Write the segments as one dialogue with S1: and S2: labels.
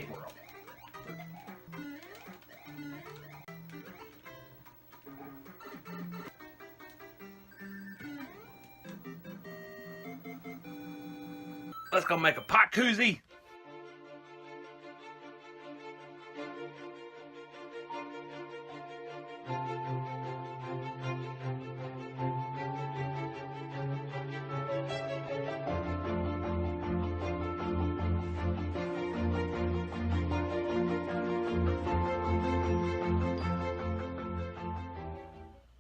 S1: tape wore off. Let's go make a pot koozie.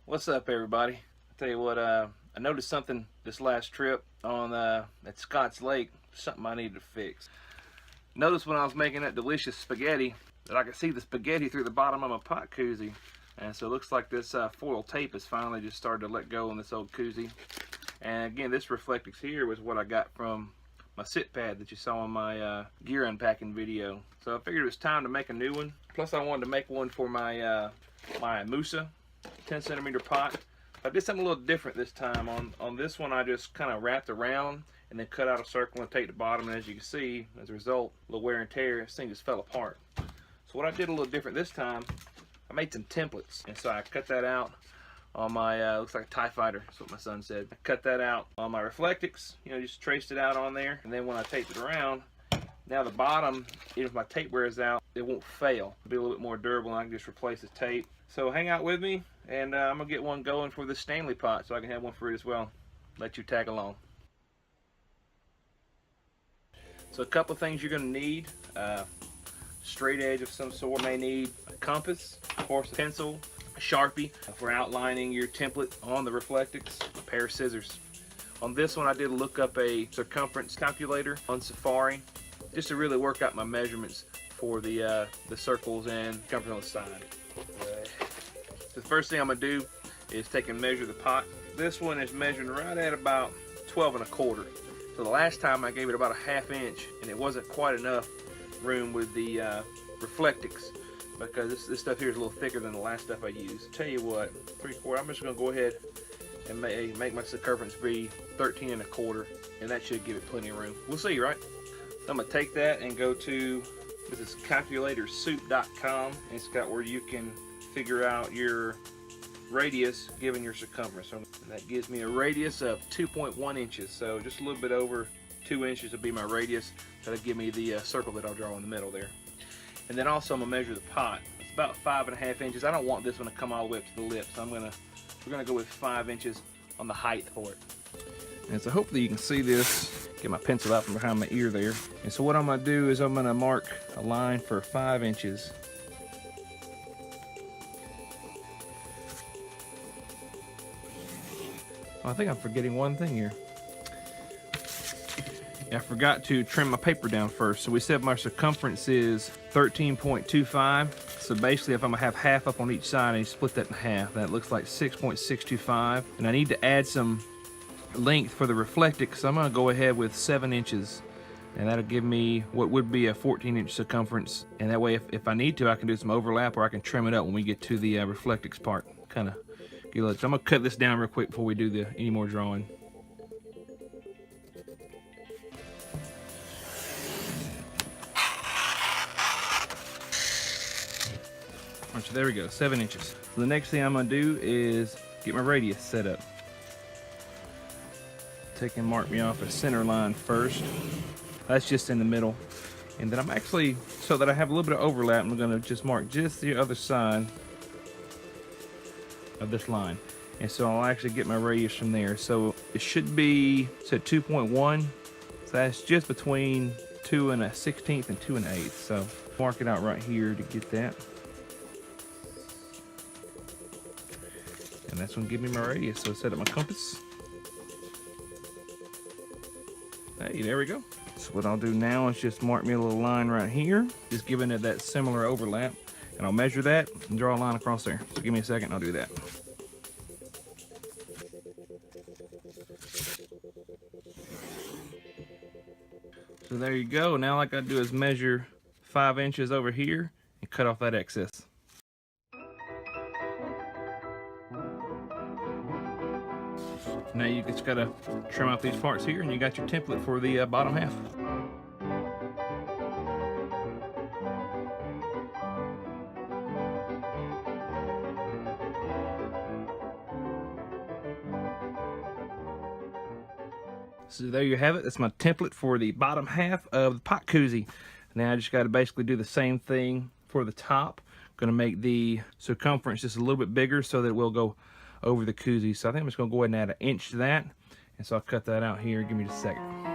S1: What's up, everybody? I'll tell you what, I noticed something this last trip on at Scotts Lake, something I needed to fix. Noticed when I was making that delicious spaghetti that I could see the spaghetti through the bottom of my pot koozie. And so it looks like this foil tape has finally just started to let go on this old koozie. And again, this Reflectix here was what I got from my sit pad that you saw in my gear unpacking video. So I figured it was time to make a new one. Plus I wanted to make one for my my Musa 10 centimeter pot. I did something a little different this time. On this one I just kind of wrapped around and then cut out a circle and take the bottom, and as you can see, as a result, a little wear and tear, this thing just fell apart. So what I did a little different this time, I made some templates, and so I cut that out on my, looks like a TIE fighter, that's what my son said. I cut that out on my Reflectix, you know, just traced it out on there, and then when I taped it around, now the bottom, even if my tape wears out, it won't fail. It'll be a little bit more durable, and I can just replace the tape. So hang out with me, and I'm gonna get one going for this Stanley pot so I can have one for it as well. Let you tag along. So a couple of things you're gonna need. Straight edge of some sort. May need a compass, of course a pencil, a Sharpie for outlining your template on the Reflectix, a pair of scissors. On this one I did look up a circumference calculator on Safari just to really work out my measurements for the circles and circumference on the side. So the first thing I'm gonna do is take and measure the pot. This one is measured right at about 12 1/4. So the last time I gave it about a 1/2 inch, and it wasn't quite enough room with the Reflectix, because this stuff here is a little thicker than the last stuff I used. Tell you what, 3/4, I'm just gonna go ahead and make my circumference be 13 1/4, and that should give it plenty of room. We'll see, right? So I'm gonna take that and go to, this is calculatorsoup.com, and it's got where you can figure out your radius given your circumference. So that gives me a radius of 2.1 inches. So just a little bit over 2 inches will be my radius. That'll give me the circle that I'll draw in the middle there. And then also I'm gonna measure the pot. It's about 5 1/2 inches. I don't want this one to come all the way up to the lip, so we're gonna go with 5 inches on the height for it. And so hopefully you can see this. Get my pencil out from behind my ear there. And so what I'm gonna do is I'm gonna mark a line for 5 inches. I think I'm forgetting one thing here. I forgot to trim my paper down first. So we said my circumference is 13.25. So basically if I'm gonna have half up on each side and you split that in half, that looks like 6.625. And I need to add some length for the Reflectix, so I'm gonna go ahead with 7 inches. And that'll give me what would be a 14-inch circumference. And that way if I need to, I can do some overlap, or I can trim it up when we get to the Reflectix part. Kinda get a look. So I'm gonna cut this down real quick before we do any more drawing. Alright, so there we go, 7 inches. So the next thing I'm gonna do is get my radius set up. Take and mark me off a center line first. That's just in the middle. And then I'm actually, so that I have a little bit of overlap, I'm gonna just mark just the other side of this line. And so I'll actually get my radius from there. So it should be, so 2.1. So that's just between 2 1/16 and 2 1/8. So mark it out right here to get that. And that's gonna give me my radius. So set up my compass. Hey, there we go. So what I'll do now is just mark me a little line right here, just giving it that similar overlap. And I'll measure that and draw a line across there. So give me a second and I'll do that. So there you go. Now all I gotta do is measure 5 inches over here and cut off that excess. Now you just gotta trim out these parts here and you got your template for the bottom half. So there you have it. That's my template for the bottom half of the pot koozie. Now I just got to basically do the same thing for the top. Going to make the circumference just a little bit bigger so that it will go over the koozie. So I think I'm just going to go ahead and add 1 inch to that. And so I'll cut that out here. Give me just a second.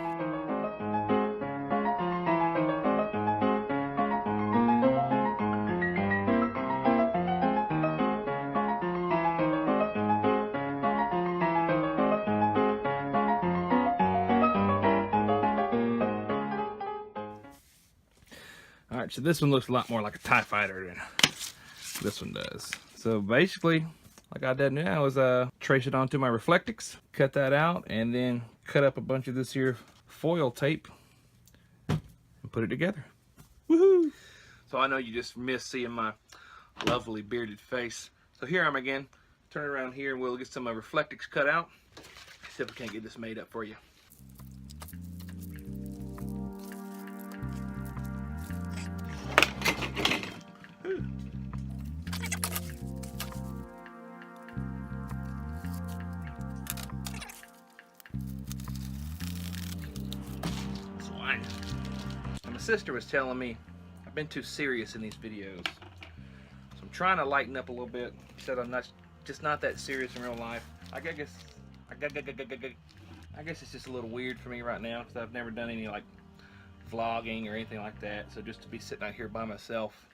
S1: All right, so this one looks a lot more like a TIE fighter than this one does. So basically, like I did now is trace it onto my Reflectix, cut that out, and then cut up a bunch of this here foil tape and put it together. Woohoo! So I know you just miss seeing my lovely bearded face. So here I am again. Turn it around here and we'll get some of Reflectix cut out. See if we can't get this made up for you. And my sister was telling me I've been too serious in these videos, so I'm trying to lighten up a little bit. She said I'm just not that serious in real life. I guess it's just a little weird for me right now because I've never done any like vlogging or anything like that. So just to be sitting out here by myself,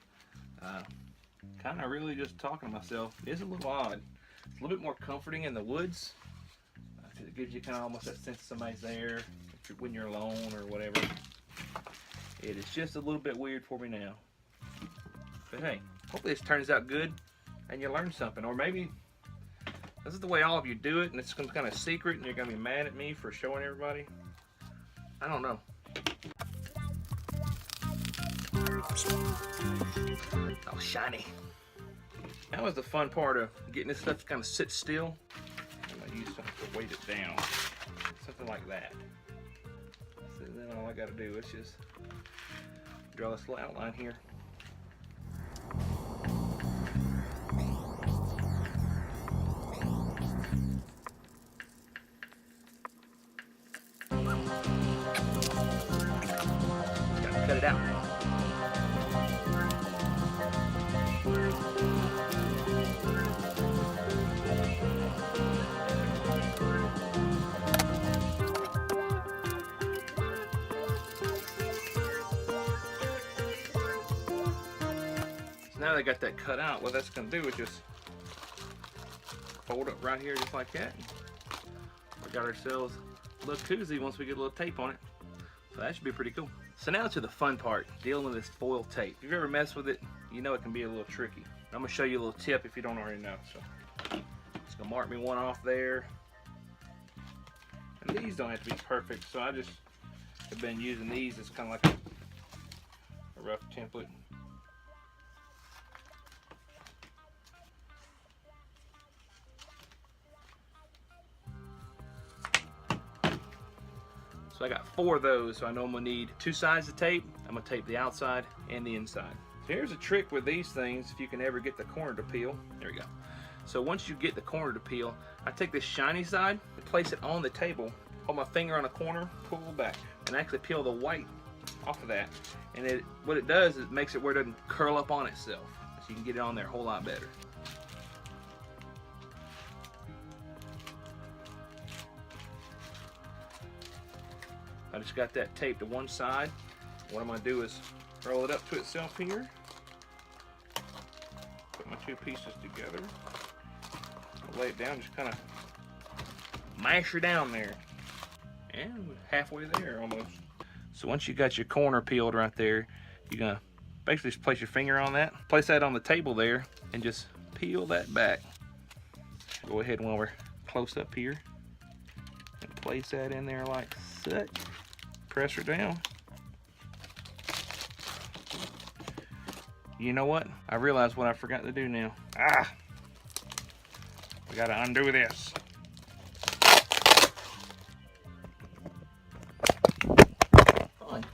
S1: kind of really just talking to myself, is a little odd. It's a little bit more comforting in the woods. It gives you kind of almost that sense of somebody's there when you're alone or whatever. It is just a little bit weird for me now. But hey, hopefully this turns out good and you learn something. Or maybe this is the way all of you do it and it's some kind of secret and you're going to be mad at me for showing everybody. I don't know. Oh, shiny. That was the fun part of getting this stuff to kind of sit still. I'm going to use something to weight it down. Something like that. So then all I got to do is just draw this little outline here. Just got to cut it out. Now that I got that cut out, what that's going to do is just fold up right here just like that. We got ourselves a little koozie once we get a little tape on it. So that should be pretty cool. So now to the fun part, dealing with this foil tape. If you've ever messed with it, you know it can be a little tricky. I'm going to show you a little tip if you don't already know. So just going to mark me one off there. And these don't have to be perfect, so I just have been using these as kind of like a rough template. So I got 4 of those, so I know I'm gonna need 2 sides of tape. I'm gonna tape the outside and the inside. So here's a trick with these things, if you can ever get the corner to peel. There we go. So once you get the corner to peel, I take this shiny side and place it on the table, hold my finger on a corner, pull back, and actually peel the white off of that. And what it does is it makes it where it doesn't curl up on itself. So you can get it on there a whole lot better. I just got that taped to one side. What I'm going to do is roll it up to itself here. Put my 2 pieces together. Lay it down, just kind of mash her down there. And halfway there almost. So once you got your corner peeled right there, you're going to basically just place your finger on that. Place that on the table there and just peel that back. Go ahead while we're close up here. And place that in there like such. Press her down. You know what? I realized what I forgot to do now. We gotta undo this. Fine.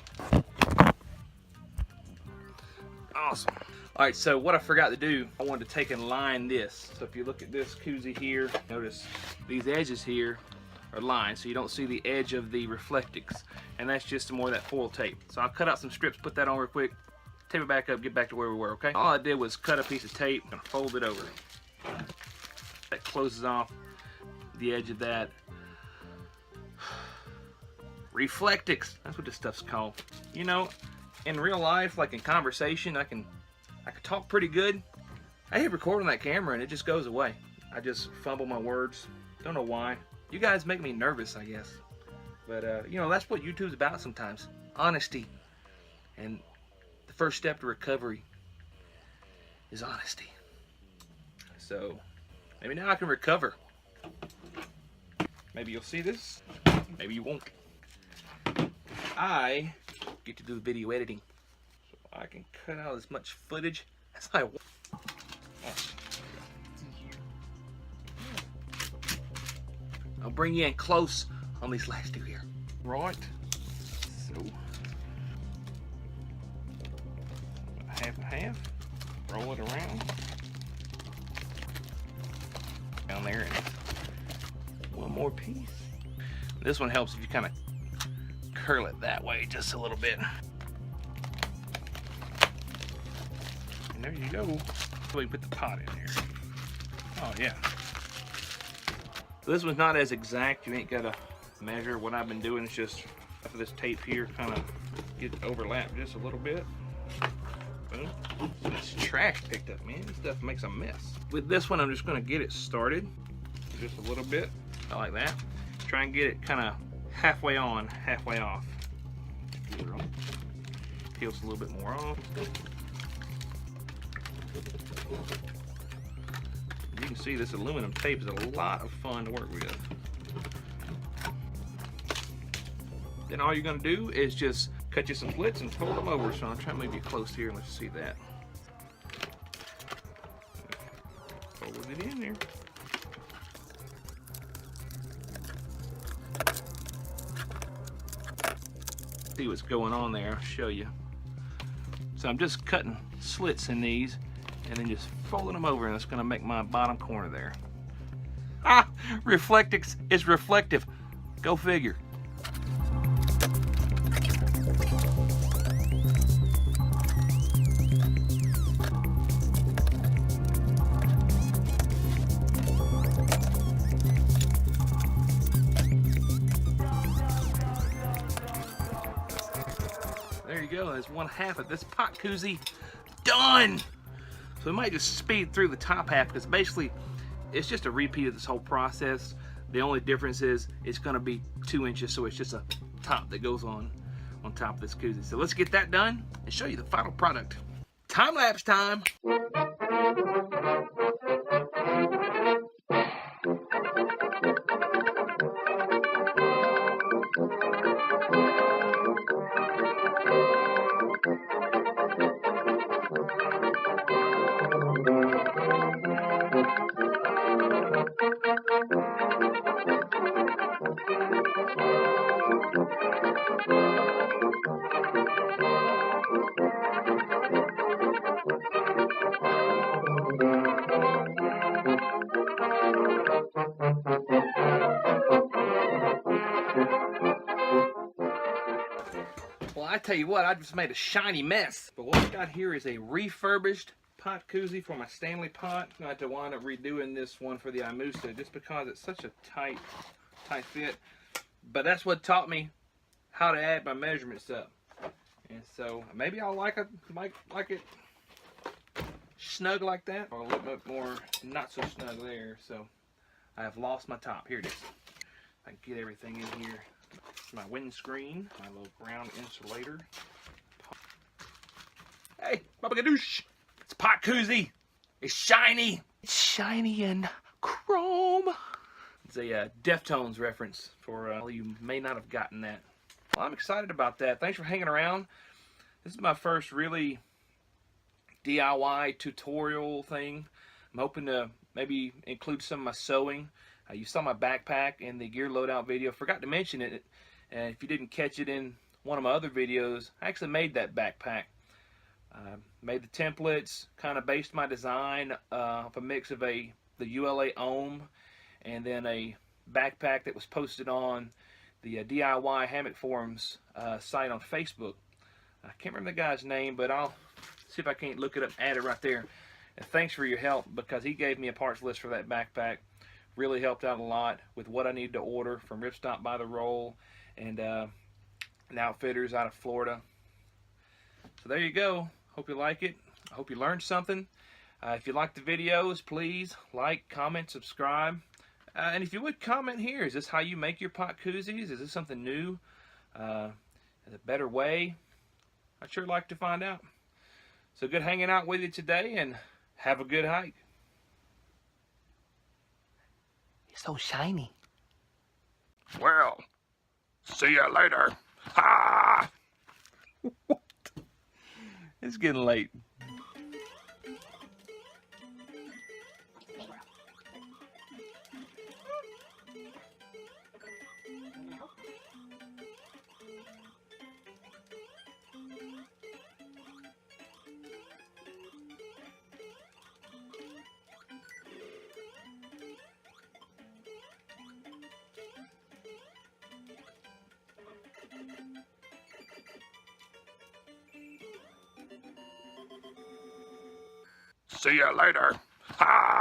S1: Awesome. All right, so what I forgot to do, I wanted to take and line this. So if you look at this koozie here, notice these edges here or line, so you don't see the edge of the reflectix. And that's just some more of that foil tape. So I'll cut out some strips, put that on real quick, tape it back up, get back to where we were, okay? All I did was cut a piece of tape and fold it over. That closes off the edge of that. Reflectix, that's what this stuff's called. You know, in real life, like in conversation, I can talk pretty good. I hit record on that camera and it just goes away. I just fumble my words. Don't know why. You guys make me nervous, I guess. But, you know, that's what YouTube's about sometimes. Honesty. And the first step to recovery is honesty. So, maybe now I can recover. Maybe you'll see this. Maybe you won't. I get to do the video editing. So I can cut out as much footage as I want. I'll bring you in close on these last two here. Right. So, half and half. Roll it around. Down there. And one more piece. This one helps if you kind of curl it that way just a little bit. And there you go. So we put the pot in there. Oh yeah. So this one's not as exact. You ain't gotta measure. What I've been doing is just for this tape here, kind of get it overlapped just a little bit. Boom. This trash picked up, man. This stuff makes a mess. With this one, I'm just gonna get it started just a little bit. I like that. Try and get it kind of halfway on, halfway off. Peels a little bit more off. You can see this aluminum tape is a lot of fun to work with. Then all you're going to do is just cut you some slits and fold them over. So I'll try to move you close here and let's see that. Fold it in there. See what's going on there. I'll show you. So I'm just cutting slits in these and then just folding them over, and it's going to make my bottom corner there. Ah, reflectix is reflective. Go figure. There you go. There's 1/2 of this pot koozie done. So we might just speed through the top half because basically it's just a repeat of this whole process. The only difference is it's going to be 2 inches, so it's just a top that goes on top of this koozie. So let's get that done and show you the final product. Time lapse time. Well, I tell you what, I just made a shiny mess. But what I got here is a refurbished pot koozie for my Stanley pot. I'm going to have to wind up redoing this one for the Imusa just because it's such a tight fit. But that's what taught me how to add my measurements up. And so maybe I'll like it snug like that, or a little bit more not so snug there. So I have lost my top. Here it is. I can get everything in here. My windscreen, my little ground insulator. Hey, Baba Gadoosh! It's a pot koozie. It's shiny. It's shiny and chrome. It's a Deftones reference for all you may not have gotten that. Well, I'm excited about that. Thanks for hanging around. This is my first really DIY tutorial thing. I'm hoping to maybe include some of my sewing. You saw my backpack in the gear loadout video. Forgot to mention it. And if you didn't catch it in one of my other videos, I actually made that backpack. Made the templates, kind of based my design off a mix of the ULA Ohm and then a backpack that was posted on the DIY Hammock Forums site on Facebook. I can't remember the guy's name, but I'll see if I can't look it up and add it right there. And thanks for your help, because he gave me a parts list for that backpack. Really helped out a lot with what I need to order from Ripstop by the Roll and Outfitters out of Florida. So there you go. Hope you like it. I hope you learned something. If you like the videos, please like, comment, subscribe. And if you would, comment here. Is this how you make your pot koozies? Is this something new? Is a better way? I'd sure like to find out. So good hanging out with you today, and have a good hike.
S2: It's so shiny.
S1: Well, see you later. Ha! What? It's getting late. See you later. Ha!